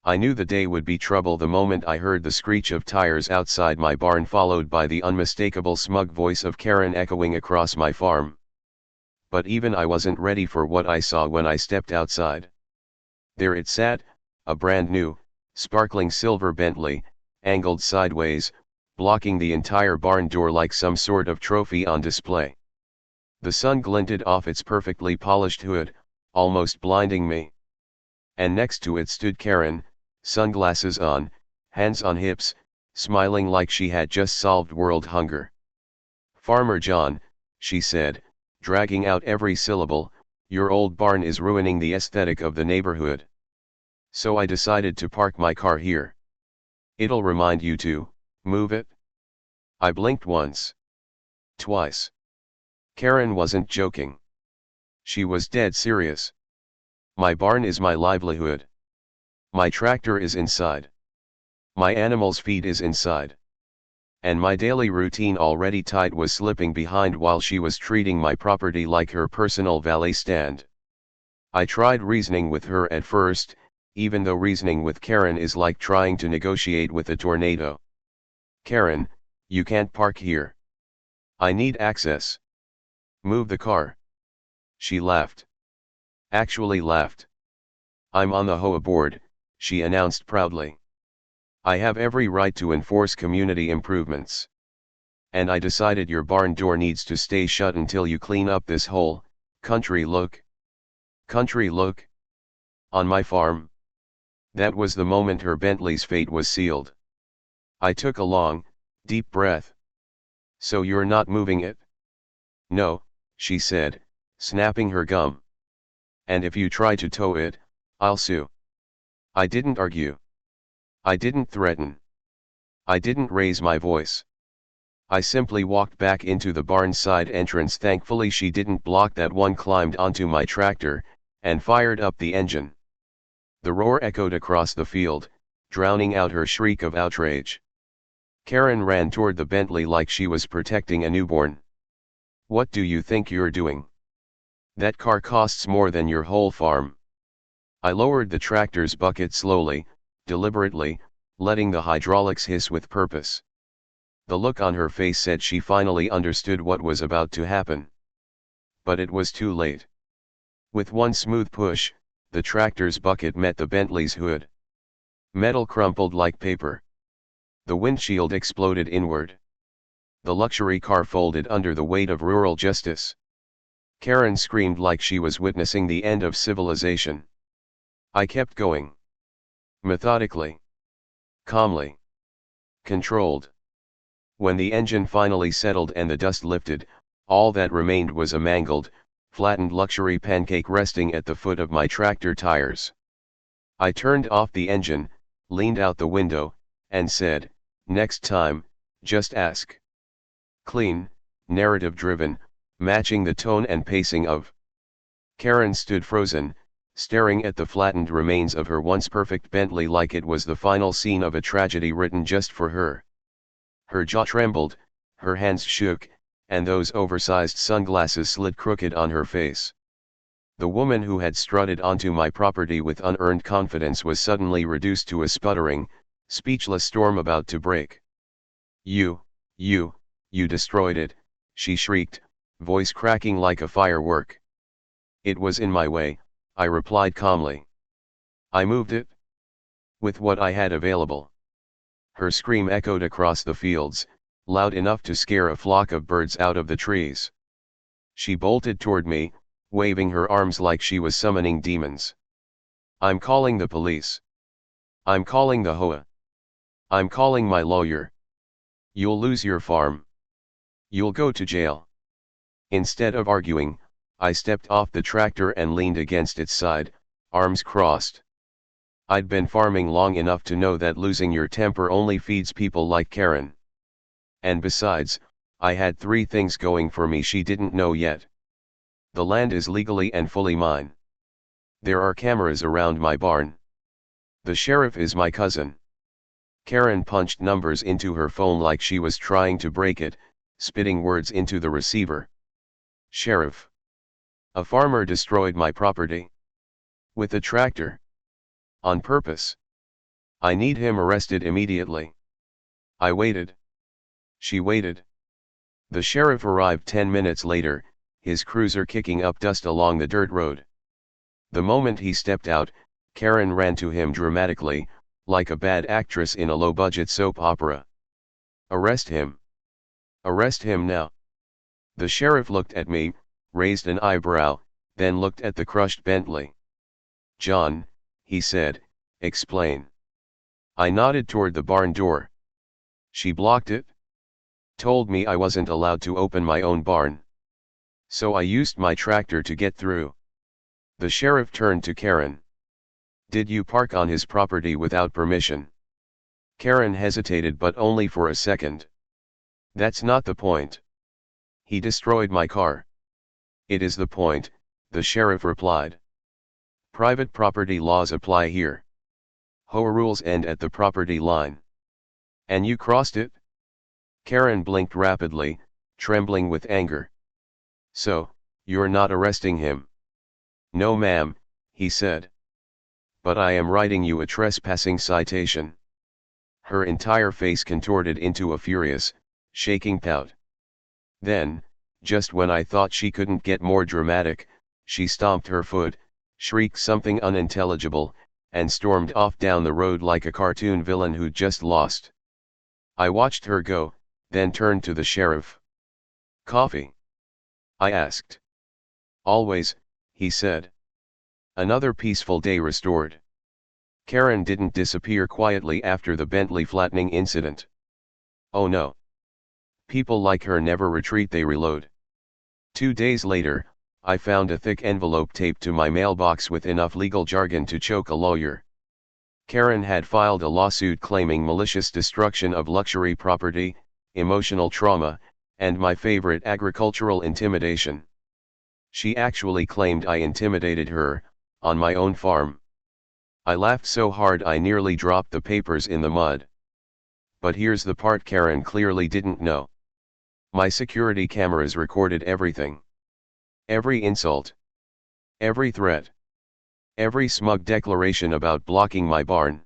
I knew the day would be trouble the moment I heard the screech of tires outside my barn, followed by the unmistakable smug voice of Karen echoing across my farm. But even I wasn't ready for what I saw when I stepped outside. There it sat, a brand new, sparkling silver Bentley, angled sideways, blocking the entire barn door like some sort of trophy on display. The sun glinted off its perfectly polished hood, almost blinding me. And next to it stood Karen, sunglasses on, hands on hips, smiling like she had just solved world hunger. "Farmer John," she said, dragging out every syllable, "your old barn is ruining the aesthetic of the neighborhood. So I decided to park my car here. It'll remind you to move it." I blinked once. Twice. Karen wasn't joking. She was dead serious. My barn is my livelihood. My tractor is inside. My animal's feed is inside. And my daily routine, already tight, was slipping behind while she was treating my property like her personal valet stand. I tried reasoning with her at first, even though reasoning with Karen is like trying to negotiate with a tornado. "Karen, you can't park here. I need access. Move the car." She laughed. Actually laughed. "I'm on the HOA board," she announced proudly. "I have every right to enforce community improvements. And I decided your barn door needs to stay shut until you clean up this whole country look." Country look? On my farm? That was the moment her Bentley's fate was sealed. I took a long, deep breath. "So you're not moving it?" "No," she said, snapping her gum. "And if you try to tow it, I'll sue." I didn't argue. I didn't threaten. I didn't raise my voice. I simply walked back into the barn side entrance. Thankfully she didn't block that one, climbed onto my tractor, and fired up the engine. The roar echoed across the field, drowning out her shriek of outrage. Karen ran toward the Bentley like she was protecting a newborn. "What do you think you're doing? That car costs more than your whole farm." I lowered the tractor's bucket slowly, deliberately, letting the hydraulics hiss with purpose. The look on her face said she finally understood what was about to happen. But it was too late. With one smooth push, the tractor's bucket met the Bentley's hood. Metal crumpled like paper. The windshield exploded inward. The luxury car folded under the weight of rural justice. Karen screamed like she was witnessing the end of civilization. I kept going. Methodically. Calmly. Controlled. When the engine finally settled and the dust lifted, all that remained was a mangled, flattened luxury pancake resting at the foot of my tractor tires. I turned off the engine, leaned out the window, and said, "Next time, just ask." Clean, narrative-driven, matching the tone and pacing of. Karen stood frozen, staring at the flattened remains of her once perfect Bentley like it was the final scene of a tragedy written just for her. Her jaw trembled, her hands shook, and those oversized sunglasses slid crooked on her face. The woman who had strutted onto my property with unearned confidence was suddenly reduced to a sputtering, speechless storm about to break. You destroyed it," she shrieked, voice cracking like a firework. "It was in my way," I replied calmly. "I moved it with what I had available." Her scream echoed across the fields, loud enough to scare a flock of birds out of the trees. She bolted toward me, waving her arms like she was summoning demons. "I'm calling the police. I'm calling the HOA. I'm calling my lawyer. You'll lose your farm. You'll go to jail." Instead of arguing, I stepped off the tractor and leaned against its side, arms crossed. I'd been farming long enough to know that losing your temper only feeds people like Karen. And besides, I had three things going for me she didn't know yet. The land is legally and fully mine. There are cameras around my barn. The sheriff is my cousin. Karen punched numbers into her phone like she was trying to break it, spitting words into the receiver. "Sheriff. A farmer destroyed my property. With a tractor. On purpose. I need him arrested immediately. I waited. She waited. The sheriff arrived 10 minutes later, his cruiser kicking up dust along the dirt road. The moment he stepped out, Karen ran to him dramatically, like a bad actress in a low-budget soap opera. Arrest him. Arrest him now. The sheriff looked at me, raised an eyebrow, then looked at the crushed Bentley. John, he said, explain. I nodded toward the barn door. She blocked it. Told me I wasn't allowed to open my own barn. So I used my tractor to get through. The sheriff turned to Karen. Did you park on his property without permission? Karen hesitated, but only for a second. That's not the point. He destroyed my car. It is the point, the sheriff replied. Private property laws apply here. HOA rules end at the property line. And you crossed it? Karen blinked rapidly, trembling with anger. So, you're not arresting him? No ma'am, he said. But I am writing you a trespassing citation. Her entire face contorted into a furious, shaking pout. Then, just when I thought she couldn't get more dramatic, she stomped her foot, shrieked something unintelligible, and stormed off down the road like a cartoon villain who'd just lost. I watched her go, then turned to the sheriff. Coffee? I asked. Always, he said. Another peaceful day restored. Karen didn't disappear quietly after the Bentley flattening incident. Oh no. People like her never retreat, they reload. 2 days later, I found a thick envelope taped to my mailbox with enough legal jargon to choke a lawyer. Karen had filed a lawsuit claiming malicious destruction of luxury property, emotional trauma, and my favorite, agricultural intimidation. She actually claimed I intimidated her, on my own farm. I laughed so hard I nearly dropped the papers in the mud. But here's the part Karen clearly didn't know. My security cameras recorded everything. Every insult. Every threat. Every smug declaration about blocking my barn.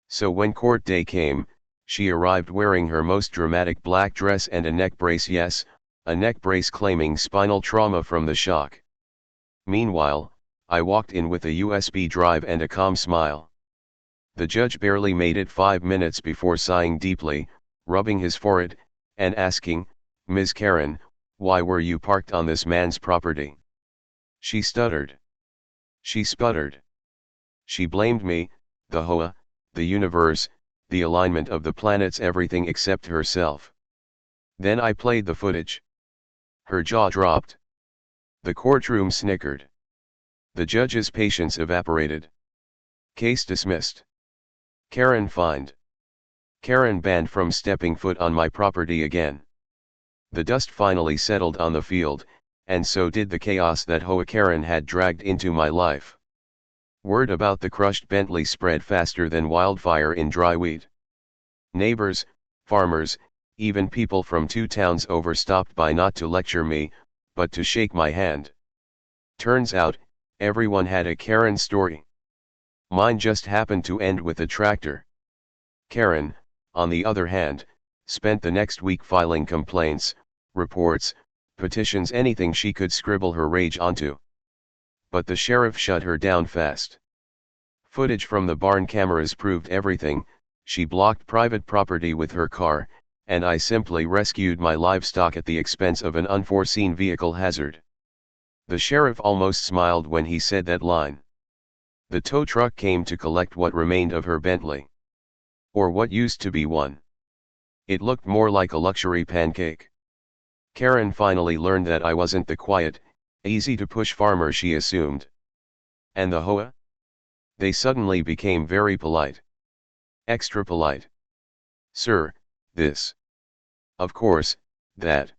So when court day came, she arrived wearing her most dramatic black dress and a neck brace, yes, a neck brace claiming spinal trauma from the shock. Meanwhile, I walked in with a USB drive and a calm smile. The judge barely made it 5 minutes before sighing deeply, rubbing his forehead, and asking, Ms. Karen, why were you parked on this man's property? She stuttered. She sputtered. She blamed me, the HOA, the universe, the alignment of the planets, everything except herself. Then I played the footage. Her jaw dropped. The courtroom snickered. The judge's patience evaporated. Case dismissed. Karen fined. Karen banned from stepping foot on my property again. The dust finally settled on the field, and so did the chaos that HOA Karen had dragged into my life. Word about the crushed Bentley spread faster than wildfire in dry wheat. Neighbors, farmers, even people from 2 towns over stopped by not to lecture me, but to shake my hand. Turns out, everyone had a Karen story. Mine just happened to end with a tractor. Karen, on the other hand, spent the next week filing complaints, reports, petitions, anything she could scribble her rage onto. But the sheriff shut her down fast. Footage from the barn cameras proved everything. She blocked private property with her car, and I simply rescued my livestock at the expense of an unforeseen vehicle hazard. The sheriff almost smiled when he said that line. The tow truck came to collect what remained of her Bentley. Or what used to be one. It looked more like a luxury pancake. Karen finally learned that I wasn't the quiet, easy-to-push farmer she assumed. And the HOA? They suddenly became very polite. Extra polite. Sir, this. Of course, that.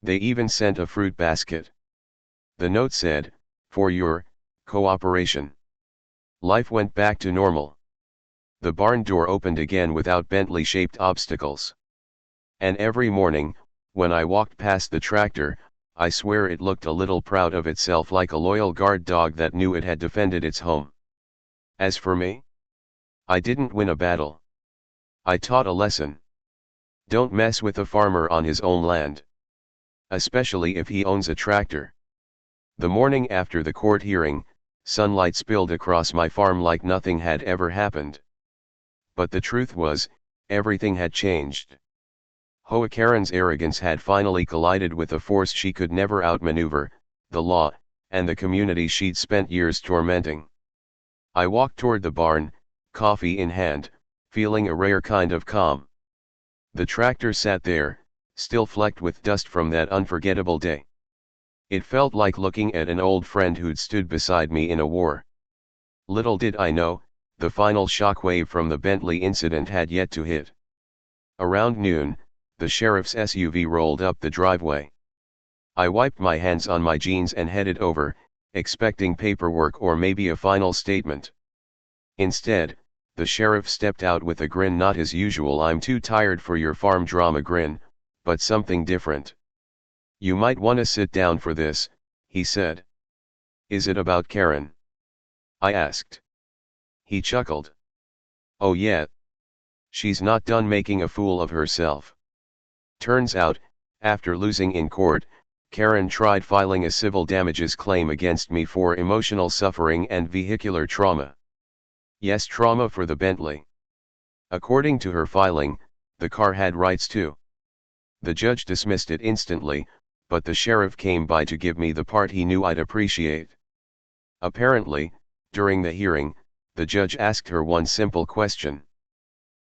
They even sent a fruit basket. The note said, for your cooperation. Life went back to normal. The barn door opened again without Bentley-shaped obstacles. And every morning, when I walked past the tractor, I swear it looked a little proud of itself, like a loyal guard dog that knew it had defended its home. As for me, I didn't win a battle. I taught a lesson. Don't mess with a farmer on his own land. Especially if he owns a tractor. The morning after the court hearing, sunlight spilled across my farm like nothing had ever happened. But the truth was, everything had changed. HOA Karen's arrogance had finally collided with a force she could never outmaneuver, the law, and the community she'd spent years tormenting. I walked toward the barn, coffee in hand, feeling a rare kind of calm. The tractor sat there, still flecked with dust from that unforgettable day. It felt like looking at an old friend who'd stood beside me in a war. Little did I know, the final shockwave from the Bentley incident had yet to hit. Around noon, the sheriff's SUV rolled up the driveway. I wiped my hands on my jeans and headed over, expecting paperwork or maybe a final statement. Instead, the sheriff stepped out with a grin, not his usual "I'm too tired for your farm drama" grin, but something different. "You might wanna sit down for this," he said. "Is it about Karen?" I asked. He chuckled. "Oh yeah. She's not done making a fool of herself. Turns out, after losing in court, Karen tried filing a civil damages claim against me for emotional suffering and vehicular trauma. Yes, trauma for the Bentley. According to her filing, the car had rights too. The judge dismissed it instantly, but the sheriff came by to give me the part he knew I'd appreciate. Apparently, during the hearing, the judge asked her one simple question.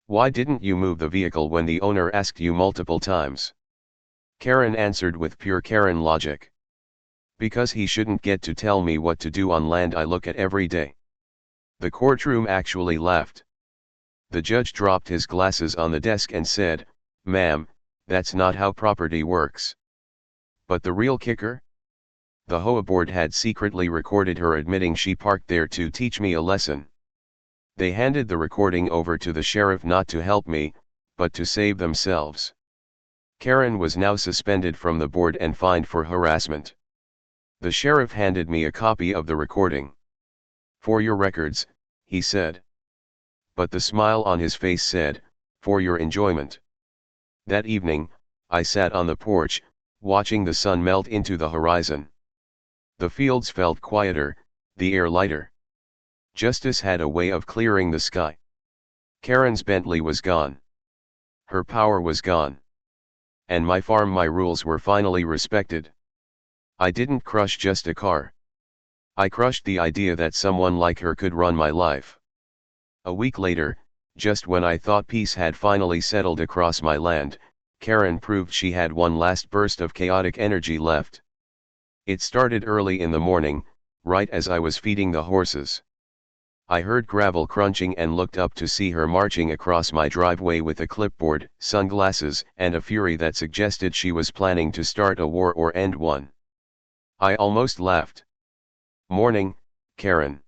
"Why didn't you move the vehicle when the owner asked you multiple times?" Karen answered with pure Karen logic. "Because he shouldn't get to tell me what to do on land I look at every day." The courtroom actually laughed. The judge dropped his glasses on the desk and said, "Ma'am, that's not how property works." But the real kicker? The HOA board had secretly recorded her admitting she parked there to teach me a lesson. They handed the recording over to the sheriff not to help me, but to save themselves. Karen was now suspended from the board and fined for harassment. The sheriff handed me a copy of the recording. "For your records," he said. But the smile on his face said, "For your enjoyment." That evening, I sat on the porch, watching the sun melt into the horizon. The fields felt quieter, the air lighter. Justice had a way of clearing the sky. Karen's Bentley was gone. Her power was gone. And my farm, my rules were finally respected. I didn't crush just a car. I crushed the idea that someone like her could run my life. A week later, just when I thought peace had finally settled across my land, Karen proved she had one last burst of chaotic energy left. It started early in the morning, right as I was feeding the horses. I heard gravel crunching and looked up to see her marching across my driveway with a clipboard, sunglasses, and a fury that suggested she was planning to start a war or end one. I almost laughed. "Morning, Karen.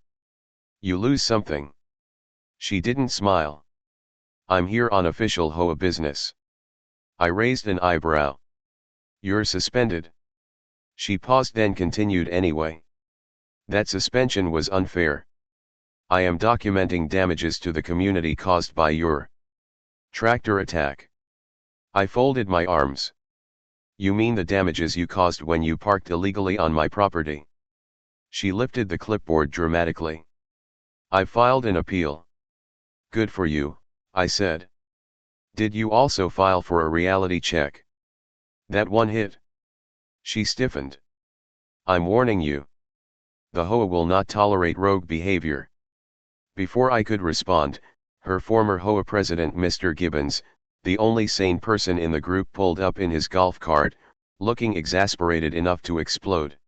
You lose something." She didn't smile. "I'm here on official HOA business." I raised an eyebrow. "You're suspended." She paused, then continued anyway. "That suspension was unfair. I am documenting damages to the community caused by your tractor attack." I folded my arms. "You mean the damages you caused when you parked illegally on my property?" She lifted the clipboard dramatically. "I filed an appeal." "Good for you," I said. "Did you also file for a reality check?" "That one hit." She stiffened. "I'm warning you. The HOA will not tolerate rogue behavior." Before I could respond, her former HOA president Mr. Gibbons, the only sane person in the group, pulled up in his golf cart, looking exasperated enough to explode.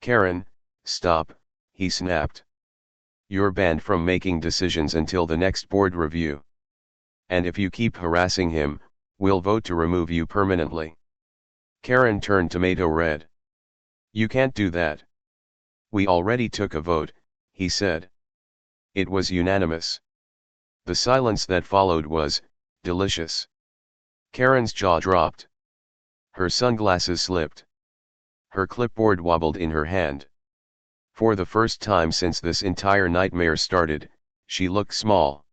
"Karen, stop," he snapped. "You're banned from making decisions until the next board review. And if you keep harassing him, we'll vote to remove you permanently." Karen turned tomato red. "You can't do that." "We already took a vote," he said. "It was unanimous." The silence that followed was delicious. Karen's jaw dropped. Her sunglasses slipped. Her clipboard wobbled in her hand. For the first time since this entire nightmare started, she looked small.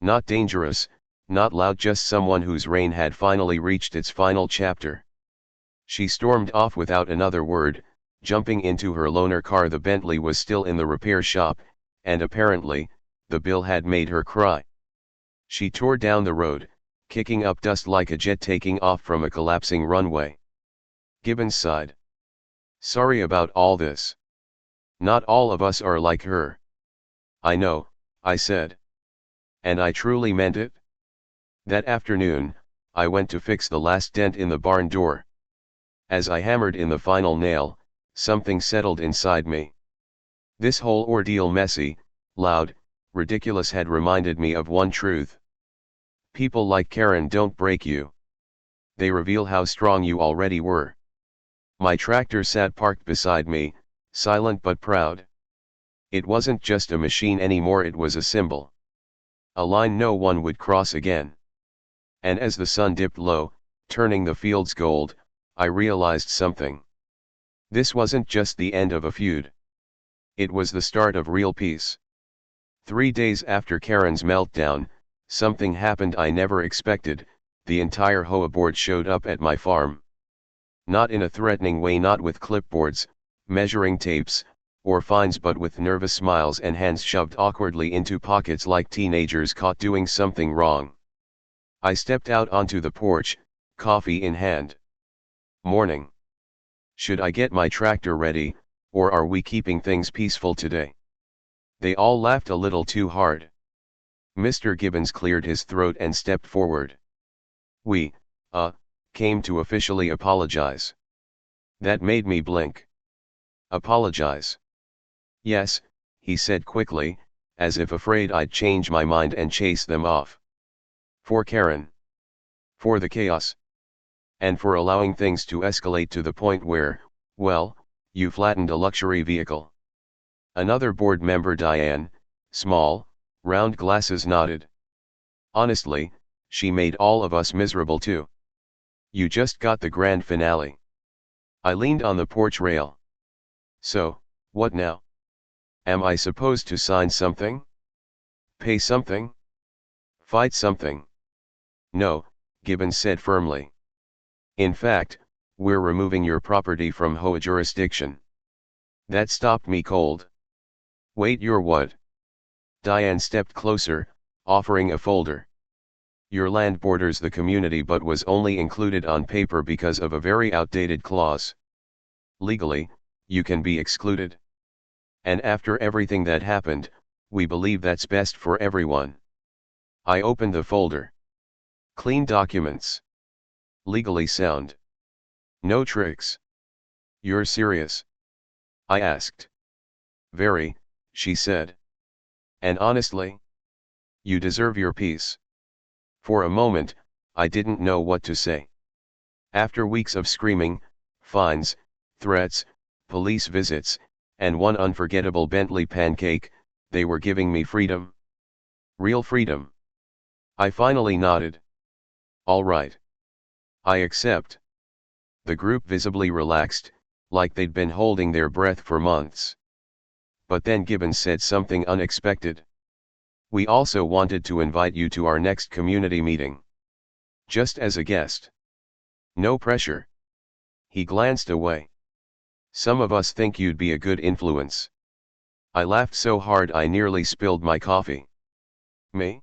Not dangerous, not loud, just someone whose reign had finally reached its final chapter. She stormed off without another word, jumping into her loaner car. The Bentley was still in the repair shop, and apparently, the bill had made her cry. She tore down the road, kicking up dust like a jet taking off from a collapsing runway. Gibbons sighed. Sorry about all this. Not all of us are like her. I know, I said. And I truly meant it. That afternoon, I went to fix the last dent in the barn door. As I hammered in the final nail, something settled inside me. This whole ordeal, messy, loud, ridiculous, had reminded me of one truth. People like Karen don't break you. They reveal how strong you already were. My tractor sat parked beside me, silent but proud. It wasn't just a machine anymore, it was a symbol. A line no one would cross again. And as the sun dipped low, turning the fields gold, I realized something. This wasn't just the end of a feud. It was the start of real peace. 3 days after Karen's meltdown, something happened I never expected. The entire HOA board showed up at my farm. Not in a threatening way, not with clipboards, measuring tapes, or fines, but with nervous smiles and hands shoved awkwardly into pockets like teenagers caught doing something wrong. I stepped out onto the porch, coffee in hand. Morning. Should I get my tractor ready, or are we keeping things peaceful today? They all laughed a little too hard. Mr. Gibbons cleared his throat and stepped forward. We, came to officially apologize. That made me blink. Apologize? Yes, he said quickly, as if afraid I'd change my mind and chase them off. For Karen. For the chaos. And for allowing things to escalate to the point where, well, you flattened a luxury vehicle. Another board member, Diane, small, round glasses, nodded. Honestly, she made all of us miserable too. You just got the grand finale. I leaned on the porch rail. So, what now? Am I supposed to sign something? Pay something? Fight something? No, Gibbons said firmly. In fact, we're removing your property from HOA jurisdiction. That stopped me cold. Wait, you're what? Diane stepped closer, offering a folder. Your land borders the community but was only included on paper because of a very outdated clause. Legally, you can be excluded. And after everything that happened, we believe that's best for everyone. I opened the folder. Clean documents. Legally sound. No tricks. You're serious? I asked. Very, she said. And honestly? You deserve your peace. For a moment, I didn't know what to say. After weeks of screaming, fines, threats, police visits, and one unforgettable Bentley pancake, they were giving me freedom. Real freedom. I finally nodded. All right. I accept. The group visibly relaxed, like they'd been holding their breath for months. But then Gibbons said something unexpected. We also wanted to invite you to our next community meeting. Just as a guest. No pressure. He glanced away. Some of us think you'd be a good influence. I laughed so hard I nearly spilled my coffee. Me?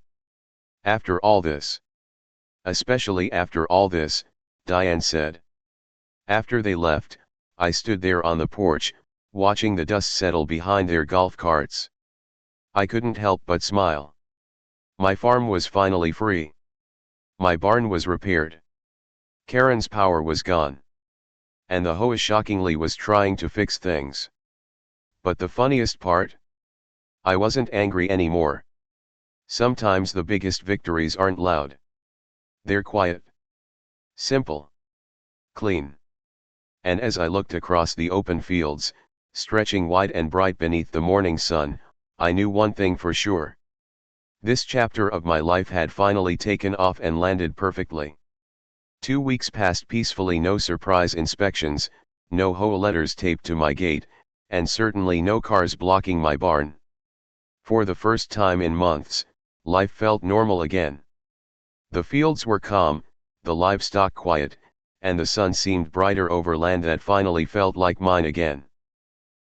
After all this? Especially after all this, Diane said. After they left, I stood there on the porch, watching the dust settle behind their golf carts. I couldn't help but smile. My farm was finally free. My barn was repaired. Karen's power was gone. And the HOA shockingly was trying to fix things. But the funniest part? I wasn't angry anymore. Sometimes the biggest victories aren't loud. They're quiet. Simple. Clean. And as I looked across the open fields, stretching wide and bright beneath the morning sun, I knew one thing for sure. This chapter of my life had finally taken off and landed perfectly. 2 weeks passed peacefully, no surprise inspections, no HOA letters taped to my gate, and certainly no cars blocking my barn. For the first time in months, Life felt normal again. The fields were calm, the livestock quiet, and the sun seemed brighter over land that finally felt like mine again.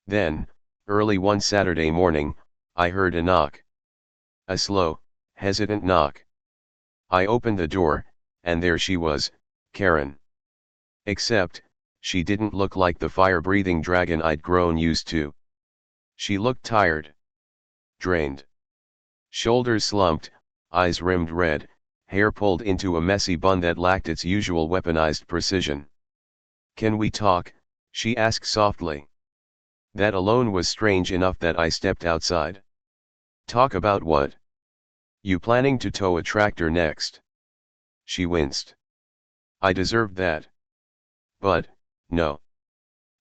Then, early one Saturday morning, I heard a knock. A slow, hesitant knock. I opened the door, and there she was, Karen. Except, she didn't look like the fire-breathing dragon I'd grown used to. She looked tired. Drained. Shoulders slumped, eyes rimmed red, hair pulled into a messy bun that lacked its usual weaponized precision. "Can we talk?" she asked softly. That alone was strange enough that I stepped outside. "Talk about what? You planning to tow a tractor next?" She winced. I deserved that. But, no.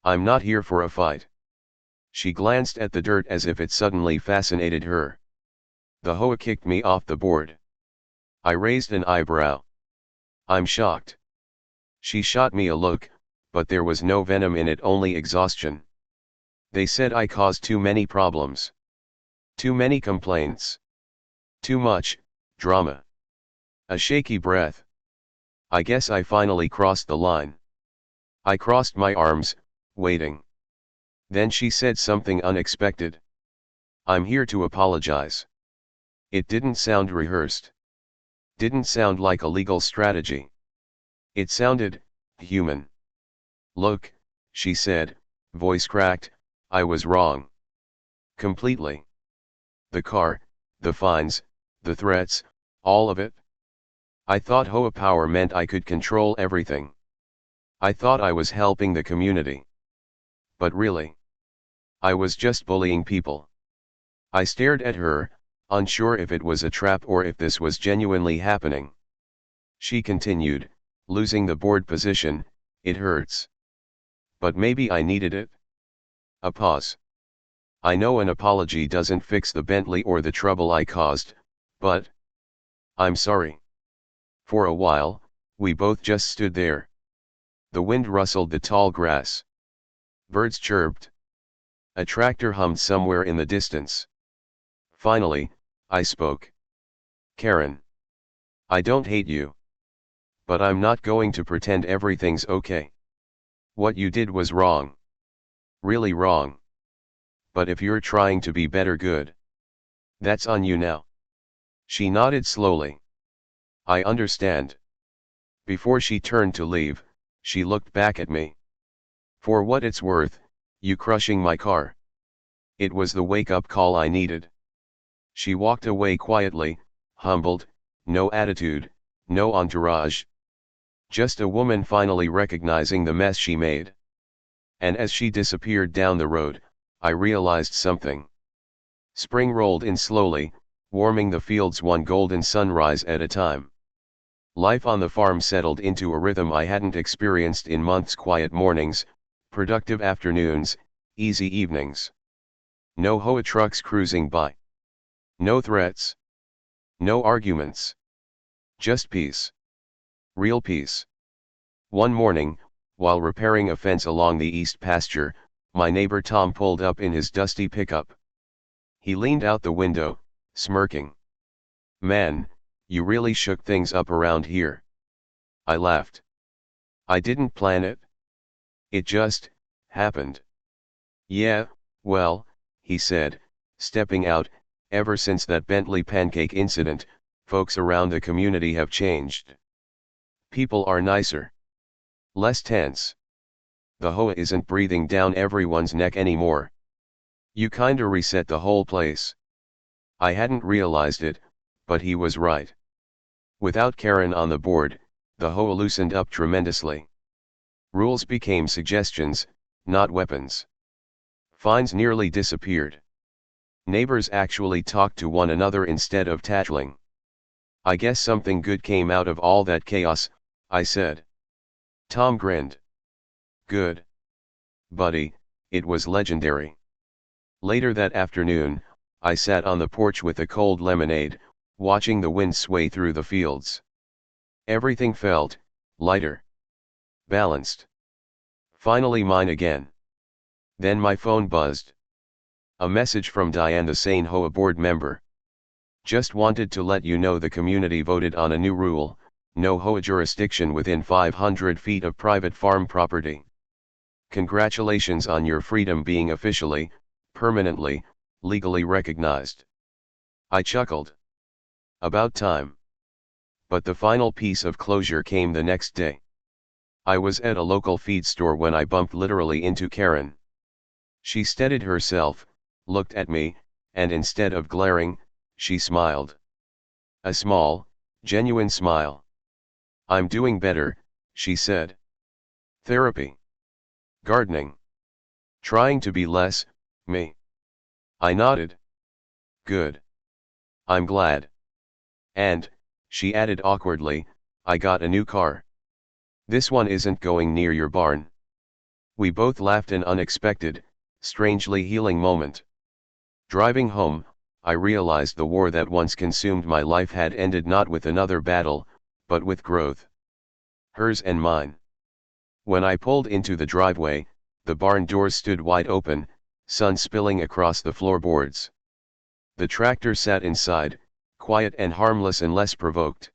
I'm not here for a fight. She glanced at the dirt as if it suddenly fascinated her. The HOA kicked me off the board. I raised an eyebrow. "I'm shocked." She shot me a look, but there was no venom in it, only exhaustion. "They said I caused too many problems. Too many complaints. Too much drama." A shaky breath. I guess I finally crossed the line. I crossed my arms, waiting. Then she said something unexpected. "I'm here to apologize." It didn't sound rehearsed. Didn't sound like a legal strategy. It sounded human. "Look," she said, voice cracked, "I was wrong. Completely. The car, the fines, the threats, all of it. I thought HOA power meant I could control everything. I thought I was helping the community. But really, I was just bullying people." I stared at her, unsure if it was a trap or if this was genuinely happening. She continued, losing the board position, "It hurts. But maybe I needed it." A pause. "I know an apology doesn't fix the Bentley or the trouble I caused, but I'm sorry." For a while, we both just stood there. The wind rustled the tall grass. Birds chirped. A tractor hummed somewhere in the distance. Finally, I spoke. "Karen. I don't hate you. But I'm not going to pretend everything's okay. What you did was wrong. Really wrong. But if you're trying to be better, good. That's on you now." She nodded slowly. "I understand." Before she turned to leave, she looked back at me. "For what it's worth, you crushing my car. It was the wake-up call I needed." She walked away quietly, humbled, no attitude, no entourage. Just a woman finally recognizing the mess she made. And as she disappeared down the road, I realized something. Spring rolled in slowly, warming the fields one golden sunrise at a time. Life on the farm settled into a rhythm I hadn't experienced in months. Quiet mornings, productive afternoons, easy evenings. No HOA trucks cruising by. No threats. No arguments. Just peace. Real peace. One morning, while repairing a fence along the east pasture, my neighbor Tom pulled up in his dusty pickup. He leaned out the window, smirking. "Man, you really shook things up around here." I laughed. "I didn't plan it. It just happened." "Yeah, well," he said, stepping out, "ever since that Bentley pancake incident, folks around the community have changed. People are nicer. Less tense. The HOA isn't breathing down everyone's neck anymore. You kinda reset the whole place." I hadn't realized it, but he was right. Without Karen on the board, the HOA loosened up tremendously. Rules became suggestions, not weapons. Fines nearly disappeared. Neighbors actually talked to one another instead of tattling. "I guess something good came out of all that chaos," I said. Tom grinned. "Good. Buddy, it was legendary." Later that afternoon, I sat on the porch with a cold lemonade, watching the wind sway through the fields. Everything felt lighter. Balanced. Finally mine again. Then my phone buzzed. A message from Diane, the sane HOA board member. Just wanted to let you know the community voted on a new rule: no HOA jurisdiction within 500 feet of private farm property. Congratulations on your freedom being officially, permanently, legally recognized. I chuckled. About time. But the final piece of closure came the next day. I was at a local feed store when I bumped literally into Karen. She steadied herself, looked at me, and instead of glaring, she smiled. A small, genuine smile. "I'm doing better," she said. "Therapy. Gardening. Trying to be less, me." I nodded. "Good. I'm glad. And," she added awkwardly, "I got a new car. This one isn't going near your barn." We both laughed, an unexpected, strangely healing moment. Driving home, I realized the war that once consumed my life had ended not with another battle, but with growth. Hers and mine. When I pulled into the driveway, the barn doors stood wide open, sun spilling across the floorboards. The tractor sat inside, quiet and harmless unless provoked.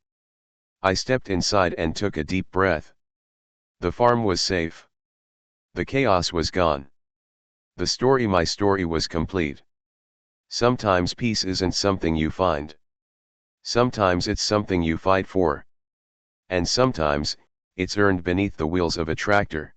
I stepped inside and took a deep breath. The farm was safe. The chaos was gone. My story was complete. Sometimes peace isn't something you find. Sometimes it's something you fight for. And sometimes, it's earned beneath the wheels of a tractor.